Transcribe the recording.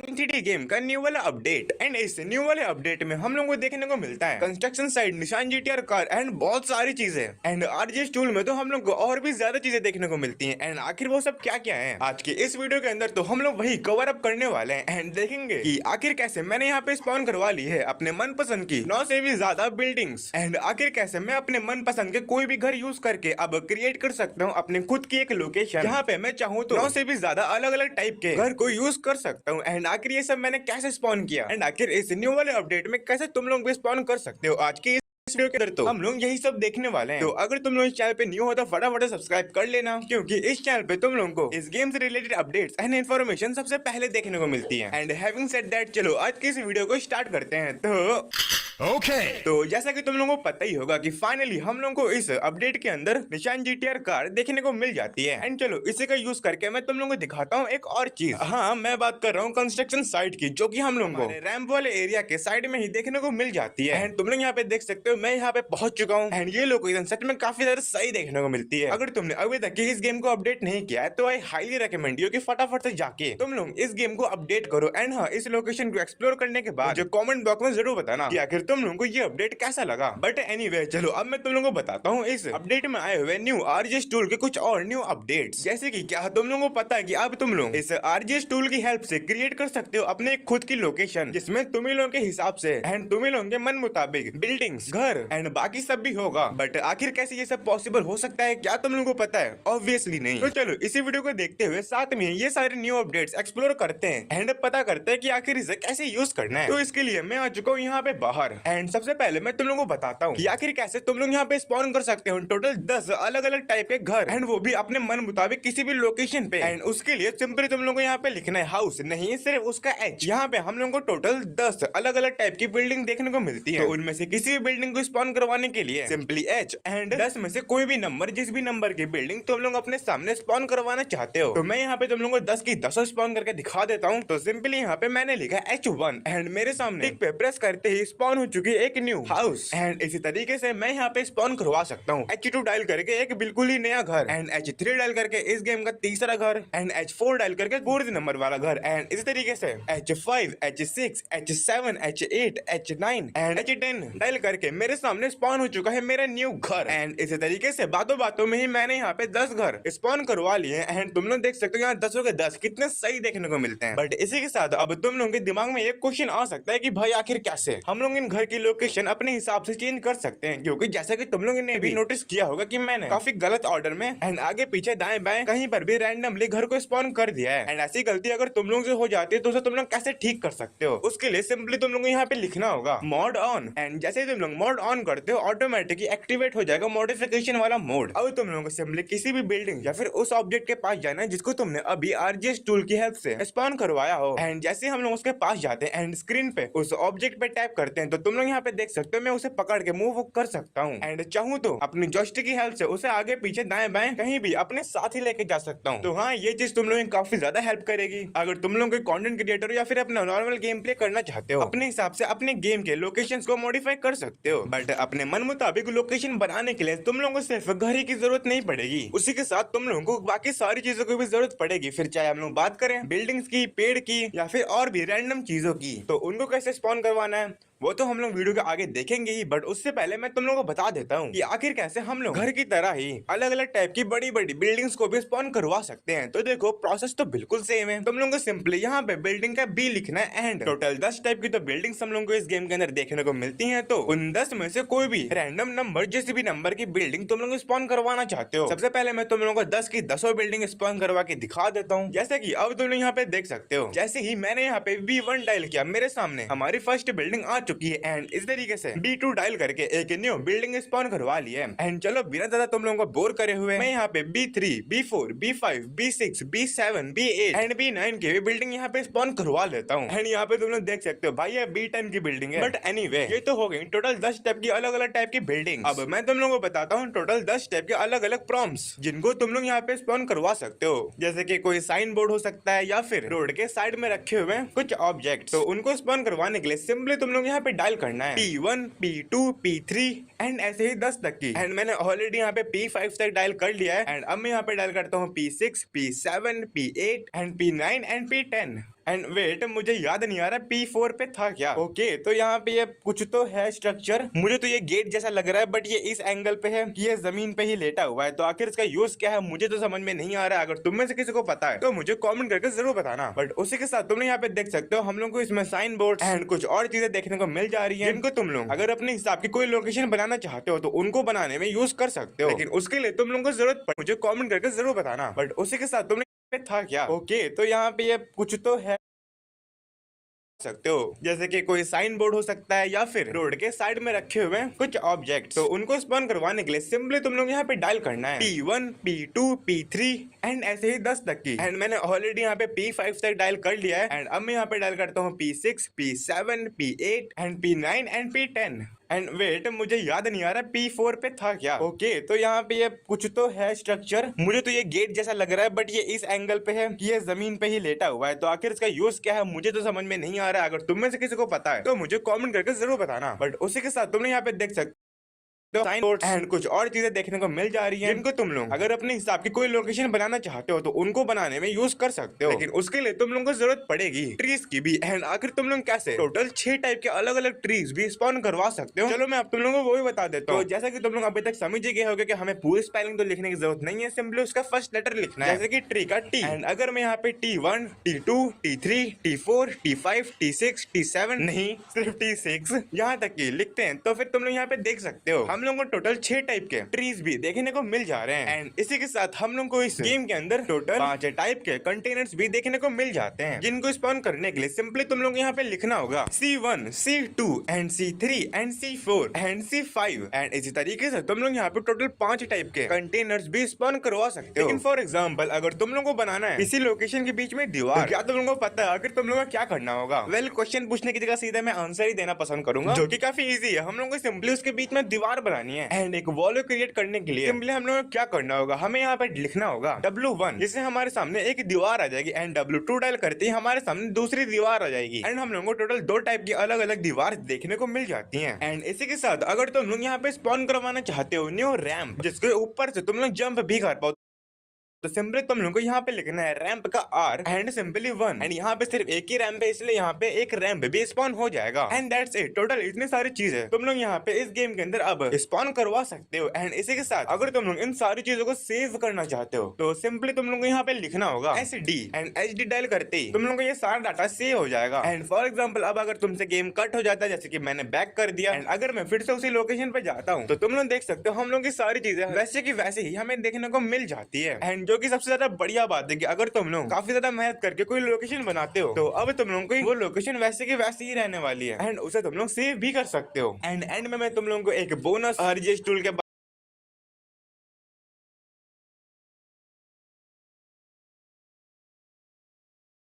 City game का new वाला update and इस न्यू वाले अपडेट में हम लोगों को देखने को मिलता है कंस्ट्रक्शन साइड, निशान जीटीआर कार एंड बहुत सारी चीजें। एंड आरजीएस टूल में तो हम लोग को और भी ज्यादा चीजें देखने को मिलती हैं। एंड आखिर वो सब क्या क्या है, आज के इस वीडियो के अंदर तो हम लोग वही कवर अप करने वाले हैं एंड देखेंगे कि आखिर कैसे मैंने यहाँ पे स्पॉन करवा ली है अपने मनपसंद की 9 से भी ज्यादा बिल्डिंग्स। एंड आखिर कैसे मैं अपने मनपसंद के कोई भी घर यूज करके अब क्रिएट कर सकता हूँ अपने खुद की एक लोकेशन, जहाँ पे मैं चाहूँ तो 9 से भी ज्यादा अलग अलग टाइप के घर को यूज कर सकता हूँ। एंड आखिर ये सब मैंने कैसे स्पॉन किया एंड आखिर इस न्यू वाले अपडेट में कैसे तुम लोग भी स्पॉन कर सकते हो, आज के इस वीडियो के अंदर तो हम लोग यही सब देखने वाले हैं। तो अगर तुम लोग इस चैनल पे न्यू हो तो फटाफट सब्सक्राइब कर लेना, क्योंकि इस चैनल पे तुम लोगों को इस गेम से रिलेटेड अपडेट्स एंड इन्फॉर्मेशन सबसे पहले देखने को मिलती है। एंड हैविंग सेड दैट, चलो आज की इस वीडियो को स्टार्ट करते हैं। तो जैसा कि तुम लोगों को पता ही होगा कि फाइनली हम लोगों को इस अपडेट के अंदर निशान जीटीआर कार देखने को मिल जाती है। एंड चलो इसी का यूज करके मैं तुम लोगों को दिखाता हूँ एक और चीज। हाँ, मैं बात कर रहा हूँ कंस्ट्रक्शन साइट की, जो कि हम लोगों को रैंप वाले एरिया के साइड में ही देखने को मिल जाती है। एंड तुम लोग यहाँ पे देख सकते हो मैं यहाँ पे पहुंच चुका हूँ एंड ये लोकेशन सच में काफी ज्यादा सही देखने को मिलती है। अगर तुमने अभी तक इस गेम को अपडेट नहीं किया है तो आई हाईली रिकमेंड यू कि फटाफट से जाके तुम लोग इस गेम को अपडेट करो। एंड हाँ, इस लोकेशन को एक्सप्लोर करने के बाद जो कमेंट बॉक्स में जरूर बताना कि आखिर तुम लोगों को ये अपडेट कैसा लगा। बट एनीवे, चलो अब मैं तुम लोगों को बताता हूँ इस अपडेट में आए हुए न्यू आरजीएस टूल के कुछ और न्यू अपडेट्स। जैसे कि क्या तुम लोगों को पता है कि अब तुम लोग इस आरजीएस टूल की हेल्प से क्रिएट कर सकते हो अपने खुद की लोकेशन, जिसमें तुम लोगों के हिसाब से एंड तुम लोगों के मन मुताबिक बिल्डिंग्स, घर एंड बाकी सब भी होगा। बट आखिर कैसे ये सब पॉसिबल हो सकता है, क्या तुम लोगों को पता है? ऑब्वियसली नहीं। तो चलो इसी वीडियो को देखते हुए साथ में ये सारे न्यू अपडेट्स एक्सप्लोर करते हैं एंड पता करते हैं कि आखिर इसे कैसे यूज करना है। तो इसके लिए मैं आ चुका हूँ यहाँ पे बाहर एंड सबसे पहले मैं तुम लोगों को बताता हूँ कि आखिर कैसे तुम लोग यहाँ पे स्पॉन कर सकते हो टोटल 10 अलग अलग टाइप के घर, एंड वो भी अपने मन मुताबिक किसी भी लोकेशन पे। एंड उसके लिए सिंपली तुम लोगों को यहाँ पे लिखना है हाउस, नहीं सिर्फ उसका एच। यहाँ पे हम लोगों को टोटल 10 अलग अलग टाइप की बिल्डिंग देखने को मिलती है। तो उनमें से किसी भी बिल्डिंग को स्पॉन करवाने के लिए सिंपली एच एंड 10 में से कोई भी नंबर, जिस भी नंबर की बिल्डिंग तुम लोग अपने सामने स्पॉन करवाना चाहते हो। तो मैं यहाँ पे तुम लोगों को 10 की 10 स्पॉन करके दिखा देता हूँ। तो सिंपली यहाँ पे मैंने लिखा H1 एंड मेरे सामने टिक पे प्रेस करते ही स्पॉन हो चुकी है एक न्यू हाउस। एंड इसी तरीके से मैं यहाँ पे स्पॉन करवा सकता हूँ H2 डायल करके एक बिल्कुल ही नया घर, एंड H3 डायल करके इस गेम का तीसरा घर, एंड H4 डायल करके 4th नंबर वाला घर। एंड इसी तरीके से H5, H6, H7, H8, H9 and H10 dial करके मेरे सामने स्पॉन हो चुका है मेरा न्यू घर। एंड इसी तरीके से बातों बातों में ही मैंने यहाँ पे 10 घर स्पॉन करवा लिए। एंड तुम लोग देख सकते हो यहाँ 10 के 10 कितने सही देखने को मिलते हैं। बट इसी के साथ अब तुम लोगों के दिमाग में एक क्वेश्चन आ सकता है कि भाई आखिर कैसे हम लोग इन घर की लोकेशन अपने हिसाब से चेंज कर सकते हैं, क्योंकि जैसा कि तुम लोगों ने भी नोटिस किया होगा कि मैंने काफी गलत ऑर्डर में एंड आगे पीछे दाएं बाएं कहीं पर भी रैंडमली घर को स्पॉन कर दिया है। एंड ऐसी गलती अगर तुम लोग से हो जाती है तो उसे तुम लोग कैसे ठीक कर सकते हो, उसके लिए सिंपली तुम लोग को यहाँ पे लिखना होगा मॉड ऑन। एंड जैसे ही तुम लोग मॉड ऑन करते हो ऑटोमेटिकली एक्टिवेट हो जाएगा मॉडिफिकेशन वाला मोड। अब तुम लोगों को सिंपली किसी भी बिल्डिंग या फिर उस ऑब्जेक्ट के पास जाना है जिसको तुमने अभी आरजीएस टूल की हेल्प से स्पॉन करवाया हो। एंड जैसे हम लोग उसके पास जाते हैं एंड स्क्रीन पे उस ऑब्जेक्ट पे टैप करते हैं तो तुम लोग यहाँ पे देख सकते हो मैं उसे पकड़ के मूव कर सकता हूँ। एंड चाहूँ तो अपनी जॉयस्टिक की हेल्प से उसे आगे पीछे दाएं बाएं कहीं भी अपने साथ ही लेके जा सकता हूँ। तो हाँ, ये चीज तुम लोगों को काफी ज्यादा हेल्प करेगी अगर तुम लोग कोई कंटेंट क्रिएटर या फिर अपना नॉर्मल गेम प्ले करना चाहते हो। अपने हिसाब से अपने गेम के लोकेशंस को मॉडिफाई कर सकते हो, बट अपने मन मुताबिक लोकेशन बनाने के लिए तुम लोगों को सिर्फ घर ही की जरूरत नहीं पड़ेगी, उसी के साथ तुम लोगों को बाकी सारी चीजों की भी जरूरत पड़ेगी। फिर चाहे हम लोग बात करें बिल्डिंग्स की, पेड़ की या फिर और भी रैंडम चीजों की, तो उनको कैसे स्पॉन करवाना है वो तो हम लोग वीडियो के आगे देखेंगे ही। बट उससे पहले मैं तुम लोगों को बता देता हूँ कि आखिर कैसे हम लोग घर की तरह ही अलग अलग टाइप की बड़ी बड़ी बिल्डिंग्स को भी स्पॉन करवा सकते हैं। तो देखो प्रोसेस तो बिल्कुल सेम है। तुम लोगों को सिंपली यहाँ पे बिल्डिंग का बी लिखना है एंड टोटल 10 टाइप की तो बिल्डिंग्स हम लोगों को इस गेम के अंदर देखने को मिलती है। तो उन 10 में से कोई भी रैंडम नंबर, जिस भी नंबर की बिल्डिंग तुम लोग स्पॉन करवाना चाहते हो। सबसे पहले मैं तुम लोगों को 10 की 10 बिल्डिंग स्पॉन करवा के दिखा देता हूँ। जैसे की अब तुम लोग यहाँ पे देख सकते हो, जैसे ही मैंने यहाँ पे B1 डायल किया मेरे सामने हमारी फर्स्ट बिल्डिंग आ चुकी है। एंड इस तरीके से B2 डायल करके एक न्यू बिल्डिंग स्पॉन करवा ली है। एंड चलो बिना ज्यादा तुम लोगों को बोर करे हुए मैं यहाँ पे B3, B4, B5, B6, B7, B8 and B9 की बिल्डिंग यहाँ पे स्पॉन करवा लेता हूँ। एंड यहाँ पे तुम लोग देख सकते हो भाई ये B10 की बिल्डिंग है। बट एनीवे, ये तो हो गई टोटल 10 टाइप की अलग अलग टाइप की बिल्डिंग। अब मैं तुम लोगों को बताता हूँ टोटल 10 टाइप के अलग अलग प्रॉम्प्ट्स जिनको तुम लोग यहाँ पे स्पॉन करवा सकते हो। जैसे कि कोई साइन बोर्ड हो सकता है या फिर रोड के साइड में रखे हुए कुछ ऑब्जेक्ट। तो उनको स्पॉन करवाने के लिए सिंपली तुम लोग यहाँ पे डायल करना है P1, P2, P3 एंड ऐसे ही 10 तक की। एंड मैंने ऑलरेडी यहाँ पे P5 तक डायल कर लिया है। एंड अब मैं यहाँ पे डायल करता हूँ P6, P7, P8 and P9 and P10। And wait, मुझे याद नहीं आ रहा P4 पे था क्या। ओके, तो यहाँ पे ये कुछ तो है स्ट्रक्चर, मुझे तो ये गेट जैसा लग रहा है, बट ये इस एंगल पे है कि ये जमीन पे ही लेटा हुआ है। तो आखिर इसका यूज क्या है मुझे तो समझ में नहीं आ रहा है। अगर तुम में से किसी को पता है तो मुझे कमेंट करके जरूर बताना। बट उसी के साथ तुमने यहाँ पे देख सकते हो हम लोग को इसमें साइन बोर्ड एंड कुछ और चीजें देखने को मिल जा रही है, जिनको तुम लोग अगर अपने हिसाब की कोई लोकेशन बनाना चाहते हो तो उनको बनाने में यूज कर सकते हो, लेकिन उसके लिए तुम लोगों को जरूरत पड़े मुझे कमेंट करके जरूर बताना। बट उसी के साथ तुमने था क्या। ओके, तो यहाँ पे ये कुछ तो है सकते हो, जैसे कि कोई साइन बोर्ड हो सकता है या फिर रोड के साइड में रखे हुए कुछ ऑब्जेक्ट। तो उनको स्पॉन करवाने के लिए सिंपली तुम लोग यहाँ पे डायल करना है P1 P2 P3 एंड ऐसे ही 10 तक की। एंड मैंने ऑलरेडी यहाँ पे P5 तक डायल कर लिया है। एंड अब मैं यहाँ पे डायल करता हूँ P6 P7 P8 and P9 and P10। And wait, मुझे याद नहीं आ रहा P4 पे था क्या। ओके, तो यहाँ पे ये कुछ तो है स्ट्रक्चर, मुझे तो ये गेट जैसा लग रहा है, बट ये इस एंगल पे है कि ये जमीन पे ही लेटा हुआ है। तो आखिर इसका यूज क्या है मुझे तो समझ में नहीं आ रहा है। अगर तुम में से किसी को पता है तो मुझे कमेंट करके जरूर बताना। बट उसी के साथ तुमने यहाँ पे देख सकते साइन बोर्ड एंड कुछ और चीजें देखने को मिल जा रही हैं, जिनको तुम लोग अगर अपने हिसाब की कोई लोकेशन बनाना चाहते हो तो उनको बनाने में यूज कर सकते हो, लेकिन उसके लिए तुम लोगों को जरूरत पड़ेगी ट्रीज की भी। एंड आखिर तुम लोग कैसे टोटल 6 टाइप के अलग अलग ट्रीज भी स्पॉन करवा सकते हो। चलो मैं अब तुम लोगों को वो भी बता देता हूँ। तो जैसा कि तुम लोग अभी तक समझ गए होगे कि हमें पूरी स्पेलिंग तो लिखने की जरूरत नहीं है, सिंपली उसका फर्स्ट लेटर लिखना है, जैसे कि ट्री का टी। एंड अगर मैं यहाँ पे T1 T2 T3 T4 T5 T6 T7 नहीं सिर्फ T6 यहाँ तक की लिखते हैं, तो फिर तुम लोग यहाँ पे देख सकते हो हम लोग को टोटल 6 टाइप के ट्रीज भी देखने को मिल जा रहे हैं। एंड इसी के साथ हम लोग को इस गेम के अंदर टोटल 5 टाइप के कंटेनर्स भी देखने को मिल जाते हैं, जिनको स्पॉन करने के लिए सिंपली तुम लोग यहाँ पे लिखना होगा C1 C2 and C3 and C4 and C5। And इसी तरीके से तुम लोग यहाँ पे टोटल 5 टाइप के कंटेनर्स भी स्पॉन करवा सकते हो। लेकिन फॉर एग्जाम्पल अगर तुम लोग को बनाना है इसी लोकेशन के बीच में दीवार, तो क्या तुम लोगों को पता है आखिर तुम लोगों को क्या करना होगा। वेल, क्वेश्चन पूछने की जगह सीधा मैं आंसर ही देना पसंद करूंगा, जो कि काफी इजी है। हम लोग को सिंपली उसके बीच में दीवार बनानी है। एंड एक वॉल क्रिएट करने के लिए सिंपली हम लोग को क्या करना होगा, हमें यहाँ पे लिखना होगा W1, जिससे हमारे सामने एक दीवार आ जाएगी। एंड W2 डायल करते ही हमारे सामने दूसरी दीवार आ जाएगी। एंड हम लोगों को टोटल 2 टाइप की अलग अलग दीवार देखने को मिल जाती हैं। एंड इसी के साथ अगर तुम लोग यहाँ पे स्पॉन करवाना चाहते हो न्यू रैंप, जिसके ऊपर से तुम लोग जंप भी कर पाओ, तो सिंपली तुम लोगों को यहाँ पे लिखना है रैंप का R एंड सिंपली 1। एंड यहाँ पे सिर्फ एक ही रैंप है, इसलिए यहाँ पे एक रैंप भी स्पॉन हो जाएगा। And that's it. टोटल इतनी सारी चीजें तुम लोग यहाँ पे इस गेम के अंदर अब स्पॉन करवा सकते हो। एंड इसी के साथ अगर तुम लोग इन सारी चीजों को सेव करना चाहते हो तो सिंपली तुम लोग को यहाँ पे लिखना होगा SD एंड HD डायल करते ही तुम लोग को ये सारा डाटा सेव हो जाएगा। एंड फॉर एग्जाम्पल अब अगर तुमसे गेम कट हो जाता है, जैसे कि मैंने बैक कर दिया, एंड अगर मैं फिर से उसी लोकेशन पे जाता हूँ तो तुम लोग देख सकते हो हम लोग की सारी चीजें वैसे की वैसे ही हमें देखने को मिल जाती है। एंड जो की सबसे ज्यादा बढ़िया बात है कि अगर तुम लोग काफी ज्यादा मेहनत करके कोई लोकेशन बनाते हो तो अब तुम लोगों को वो लोकेशन वैसे की वैसे ही रहने वाली है। एंड उसे तुम लोग सेव भी कर सकते हो। एंड में मैं तुम लोगों को एक बोनस RGS टूल के